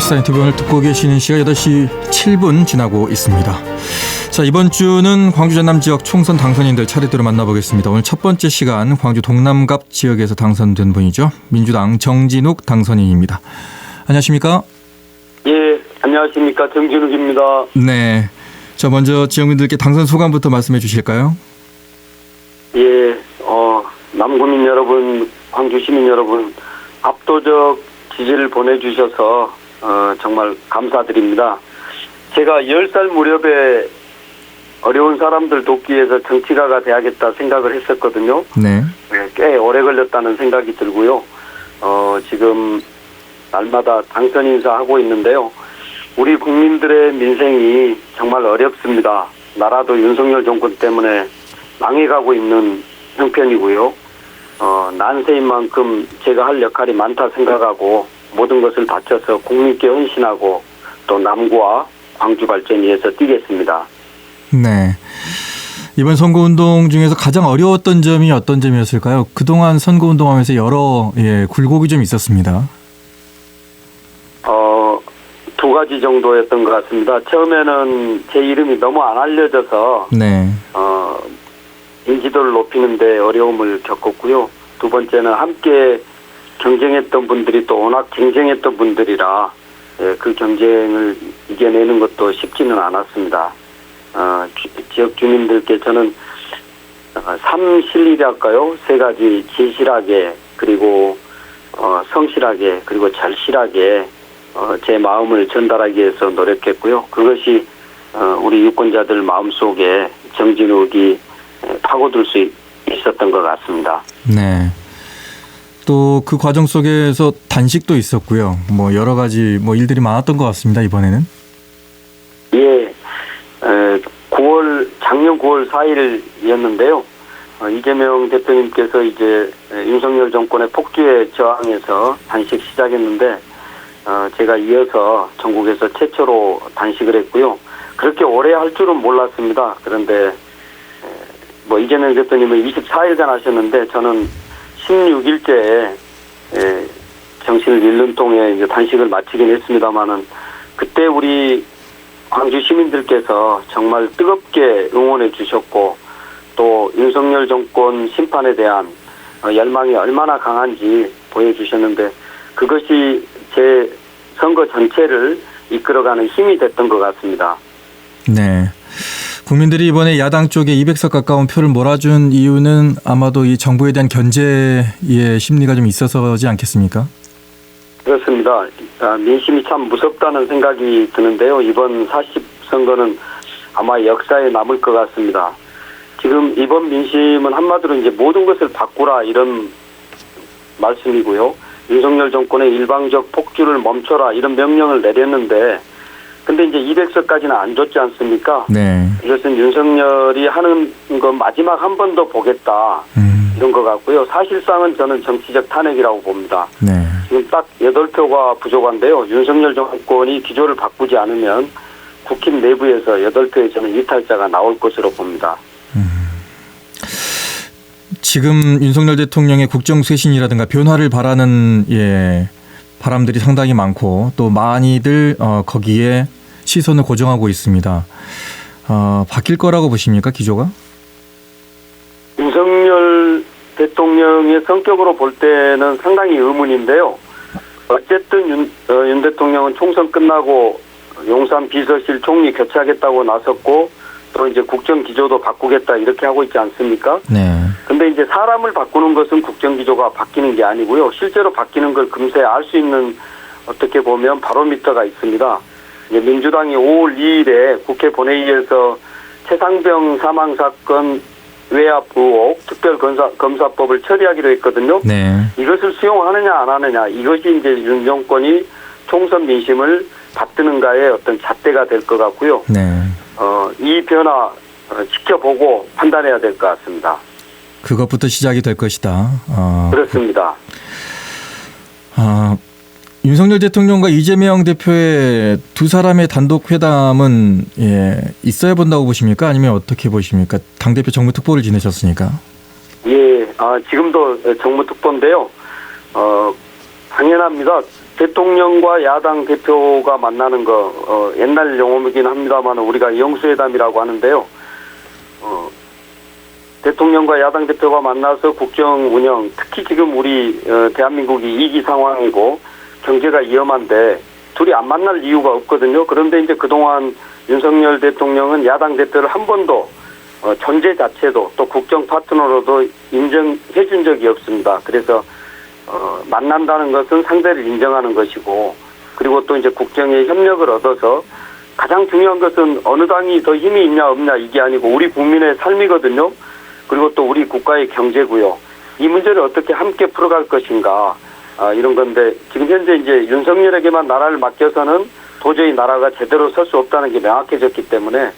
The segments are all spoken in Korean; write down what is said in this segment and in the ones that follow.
시사인터뷰 오늘 듣고 계시는 시각 8시 7분 지나고 있습니다. 자, 이번 주는 광주 전남 지역 총선 당선인들 차례대로 만나보겠습니다. 오늘 첫 번째 시간 광주 동남갑 지역에서 당선된 분이죠. 민주당 정진욱 당선인입니다. 안녕하십니까? 예, 안녕하십니까. 정진욱입니다. 네. 자, 먼저 지역민들께 당선 소감부터 말씀해 주실까요? 예, 남구민 여러분, 광주 시민 여러분, 압도적 지지를 보내주셔서 정말 감사드립니다. 제가 10살 무렵에 어려운 사람들 돕기 위해서 정치가가 돼야겠다 생각을 했었거든요. 네. 꽤 오래 걸렸다는 생각이 들고요. 지금 날마다 당선 인사하고 있는데요. 우리 국민들의 민생이 정말 어렵습니다. 나라도 윤석열 정권 때문에 망해가고 있는 형편이고요. 난세인 만큼 제가 할 역할이 많다 생각하고 모든 것을 바쳐서 국민께 헌신하고 또 남구와 광주 발전 위해서 뛰겠습니다. 네. 이번 선거운동 중에서 가장 어려웠던 점이 어떤 점이었을까요? 그동안 선거운동하면서 여러 굴곡이 좀 있었습니다. 두 가지 정도였던 것 같습니다. 처음에는 제 이름이 너무 안 알려져서 네. 인지도를 높이는 데 어려움을 겪었고요. 두 번째는 함께 경쟁했던 분들이 또 워낙 경쟁했던 분들이라 그 경쟁을 이겨내는 것도 쉽지는 않았습니다. 지역 주민들께 저는 삼실이랄까요? 세 가지 진실하게 그리고 성실하게 그리고 절실하게 제 마음을 전달하기 위해서 노력했고요. 그것이 우리 유권자들 마음속에 정진욱이 파고들 수 있었던 것 같습니다. 네. 또 그 과정 속에서 단식도 있었고요. 뭐 여러 가지 일들이 많았던 것 같습니다. 이번에는. 예. 작년 9월 4일이었는데요. 이재명 대표님께서 이제 윤석열 정권의 폭주에 저항해서 단식 시작했는데 제가 이어서 전국에서 최초로 단식을 했고요. 그렇게 오래 할 줄은 몰랐습니다. 그런데 이재명 대표님은 24일간 하셨는데 저는 16일째에 정신을 잃는 통에 이제 단식을 마치긴 했습니다만은 그때 우리 광주 시민들께서 정말 뜨겁게 응원해 주셨고 또 윤석열 정권 심판에 대한 열망이 얼마나 강한지 보여주셨는데 그것이 제 선거 전체를 이끌어가는 힘이 됐던 것 같습니다. 네. 국민들이 이번에 야당 쪽에 200석 가까운 표를 몰아준 이유는 아마도 이 정부에 대한 견제의 심리가 좀 있어서지 않겠습니까? 그렇습니다. 민심이 참 무섭다는 생각이 드는데요. 이번 40선거는 아마 역사에 남을 것 같습니다. 지금 이번 민심은 한마디로 이제 모든 것을 바꾸라 이런 말씀이고요. 윤석열 정권의 일방적 폭주를 멈춰라 이런 명령을 내렸는데 근데 이제 200석까지는 안 줬지 않습니까? 네. 이것은 윤석열이 하는 거 마지막 한 번 더 보겠다. 이런 것 같고요. 사실상은 저는 정치적 탄핵이라고 봅니다. 네. 지금 딱 8표가 부족한데요. 윤석열 정권이 기조를 바꾸지 않으면 국힘 내부에서 8표의 저는 이탈자가 나올 것으로 봅니다. 지금 윤석열 대통령의 국정쇄신이라든가 변화를 바라는 바람들이 상당히 많고 또 많이들 거기에 시선을 고정하고 있습니다. 바뀔 거라고 보십니까? 기조가? 윤석열 대통령의 성격으로 볼 때는 상당히 의문인데요. 어쨌든 윤 대통령은 총선 끝나고 용산 비서실 총리 교체하겠다고 나섰고 또 이제 국정 기조도 바꾸겠다 이렇게 하고 있지 않습니까? 네. 근데 이제 사람을 바꾸는 것은 국정 기조가 바뀌는 게 아니고요. 실제로 바뀌는 걸 금세 알 수 있는 어떻게 보면 바로미터가 있습니다. 이제 민주당이 5월 2일에 국회 본회의에서 최상병 사망 사건 외압 의혹 특별검사법을 처리하기로 했거든요. 네. 이것을 수용하느냐 안 하느냐 이것이 이제 윤 정권이 총선 민심을 받드는가의 어떤 잣대가 될 것 같고요. 네. 이 변화 지켜보고 판단해야 될 것 같습니다. 그것부터 시작이 될 것이다. 그렇습니다. 윤석열 대통령과 이재명 대표의 두 사람의 단독 회담은 있어야 본다고 보십니까? 아니면 어떻게 보십니까? 당대표 정무특보를 지내셨으니까. 예, 지금도 정무특보인데요. 당연합니다. 대통령과 야당 대표가 만나는 거 옛날 용어이긴 합니다만 우리가 영수회담이라고 하는데요. 대통령과 야당 대표가 만나서 국정 운영, 특히 지금 우리 대한민국이 위기 상황이고 경제가 위험한데 둘이 안 만날 이유가 없거든요. 그런데 이제 그동안 윤석열 대통령은 야당 대표를 한 번도 존재 자체도 또 국정 파트너로도 인정해 준 적이 없습니다. 그래서 만난다는 것은 상대를 인정하는 것이고, 그리고 또 이제 국정에 협력을 얻어서 가장 중요한 것은 어느 당이 더 힘이 있냐 없냐 이게 아니고 우리 국민의 삶이거든요. 그리고 또 우리 국가의 경제고요. 이 문제를 어떻게 함께 풀어갈 것인가, 이런 건데 지금 현재 이제 윤석열에게만 나라를 맡겨서는 도저히 나라가 제대로 설 수 없다는 게 명확해졌기 때문에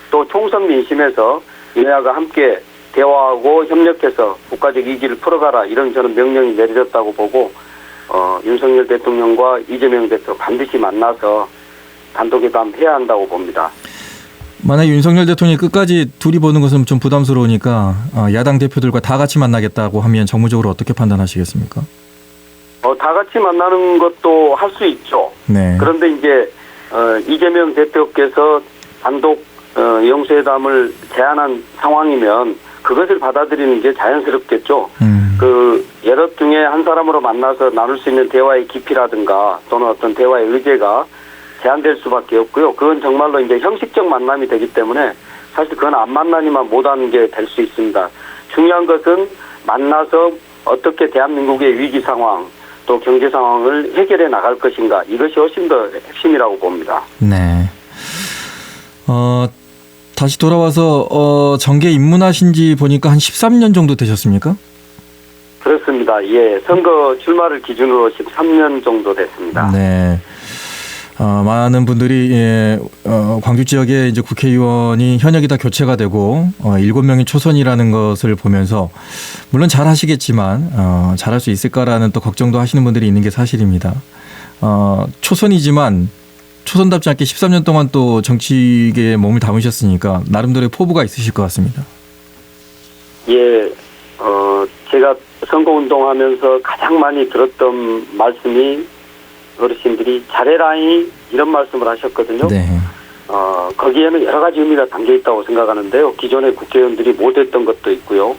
또 총선 민심에서 여야가 함께 대화하고 협력해서 국가적 위기를 풀어가라, 이런 저는 명령이 내려졌다고 보고 윤석열 대통령과 이재명 대표 반드시 만나서 단독회담 해야 한다고 봅니다. 만약 윤석열 대통령이 끝까지 둘이 보는 것은 좀 부담스러우니까 야당 대표들과 다 같이 만나겠다고 하면 정무적으로 어떻게 판단하시겠습니까? 다 같이 만나는 것도 할 수 있죠. 네. 그런데 이제 이재명 대표께서 단독 영수회담을 제안한 상황이면 그것을 받아들이는 게 자연스럽겠죠. 그 여러 중에 한 사람으로 만나서 나눌 수 있는 대화의 깊이라든가 또는 어떤 대화의 의제가 제한될 수밖에 없고요. 그건 정말로 이제 형식적 만남이 되기 때문에 사실 그건 안 만나니만 못하는 게 될 수 있습니다. 중요한 것은 만나서 어떻게 대한민국의 위기 상황 또 경제 상황을 해결해 나갈 것인가, 이것이 훨씬 더 핵심이라고 봅니다. 네. 다시 돌아와서 정계 입문하신 지 보니까 한 13년 정도 되셨습니까? 그렇습니다. 예, 선거 출마를 기준으로 13년 정도 됐습니다. 네. 많은 분들이 광주 지역에 이제 국회의원이 현역이 다 교체가 되고 7명이 초선이라는 것을 보면서 물론 잘 하시겠지만 잘할 수 있을까라는 또 걱정도 하시는 분들이 있는 게 사실입니다. 초선이지만 초선답지 않게 13년 동안 또 정치계에 몸을 담으셨으니까 나름대로의 포부가 있으실 것 같습니다. 예, 제가 선거운동하면서 가장 많이 들었던 말씀이 어르신들이 잘해라이, 이런 말씀을 하셨거든요. 네. 거기에는 여러 가지 의미가 담겨 있다고 생각하는데요. 기존의 국회의원들이 못했던 것도 있고요.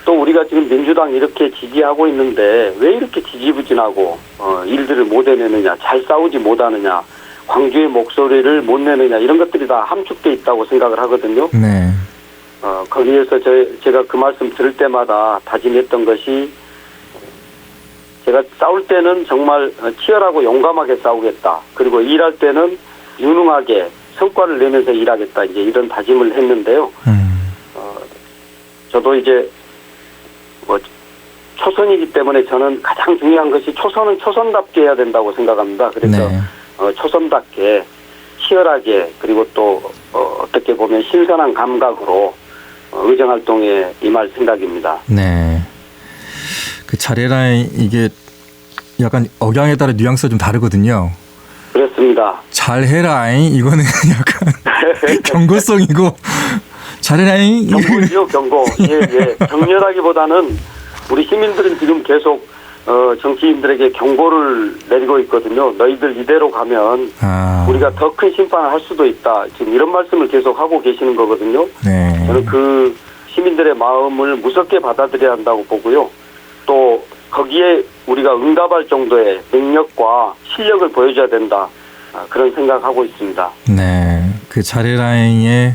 또 우리가 지금 민주당 이렇게 지지하고 있는데 왜 이렇게 지지부진하고 일들을 못 해내느냐, 잘 싸우지 못하느냐, 광주의 목소리를 못 내느냐, 이런 것들이 다 함축돼 있다고 생각을 하거든요. 네. 거기에서 제가 그 말씀 들을 때마다 다짐했던 것이, 제가 싸울 때는 정말 치열하고 용감하게 싸우겠다. 그리고 일할 때는 유능하게 성과를 내면서 일하겠다. 이제 이런 다짐을 했는데요. 저도 이제 초선이기 때문에 저는 가장 중요한 것이 초선은 초선답게 해야 된다고 생각합니다. 그래서 네. 초선답게 치열하게, 그리고 또 어떻게 보면 신선한 감각으로 의정활동에 임할 생각입니다. 네. 그 잘해라이, 이게 약간 억양에 따라 뉘앙스가 좀 다르거든요. 그렇습니다. 잘해라이, 이거는 약간 경고성이고, 잘해라이. 경고죠, 경고. 예. 격렬하기보다는 우리 시민들은 지금 계속 정치인들에게 경고를 내리고 있거든요. 너희들 이대로 가면 우리가 더 큰 심판을 할 수도 있다. 지금 이런 말씀을 계속 하고 계시는 거거든요. 네. 저는 그 시민들의 마음을 무섭게 받아들여야 한다고 보고요. 또 거기에 우리가 응답할 정도의 능력과 실력을 보여줘야 된다. 그런 생각하고 있습니다. 네. 그 잘해라이의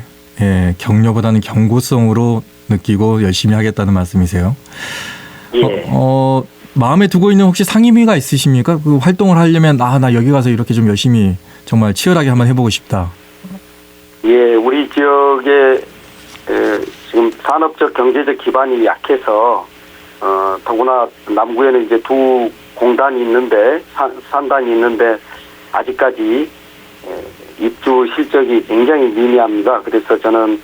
격려보다는 경고성으로 느끼고 열심히 하겠다는 말씀이세요? 예. 마음에 두고 있는 혹시 상임위가 있으십니까? 그 활동을 하려면 나 여기 가서 이렇게 좀 열심히 정말 치열하게 한번 해보고 싶다. 예, 우리 지역에 지금 산업적 경제적 기반이 약해서 더구나 남구에는 이제 두 공단이 있는데 산단이 있는데 아직까지 입주 실적이 굉장히 미미합니다. 그래서 저는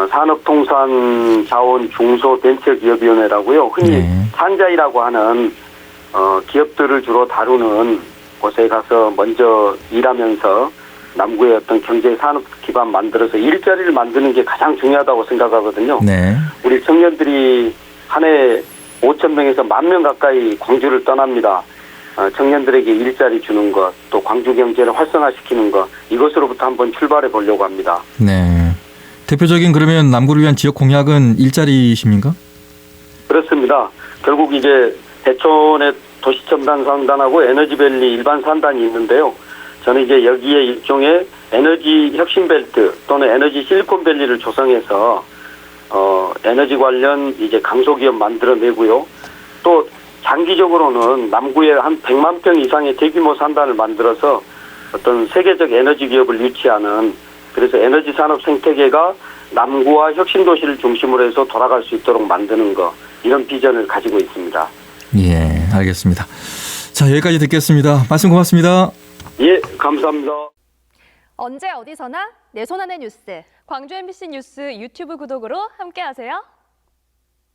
산업통상자원중소벤처기업위원회라고요. 흔히 산자이라고 하는 기업들을 주로 다루는 곳에 가서 먼저 일하면서 남구의 어떤 경제 산업 기반 만들어서 일자리를 만드는 게 가장 중요하다고 생각하거든요. 네. 우리 청년들이 한 해 5,000명에서 10,000명 가까이 광주를 떠납니다. 청년들에게 일자리 주는 것, 또 광주 경제를 활성화시키는 것, 이것으로부터 한번 출발해 보려고 합니다. 네. 대표적인 그러면 남구를 위한 지역 공약은 일자리십니까? 그렇습니다. 결국 이제 대촌의 도시첨단 상단하고 에너지밸리 일반 산단이 있는데요. 저는 이제 여기에 일종의 에너지 혁신벨트 또는 에너지 실리콘밸리를 조성해서 에너지 관련 이제 강소기업 만들어내고요. 또 장기적으로는 남구에 한 100만 평 이상의 대규모 산단을 만들어서 어떤 세계적 에너지 기업을 유치하는, 그래서 에너지 산업 생태계가 남구와 혁신도시를 중심으로 해서 돌아갈 수 있도록 만드는 것, 이런 비전을 가지고 있습니다. 예, 알겠습니다. 자, 여기까지 듣겠습니다. 말씀 고맙습니다. 예, 감사합니다. 언제 어디서나 내 손 안의 뉴스. 광주 MBC 뉴스 유튜브 구독으로 함께하세요.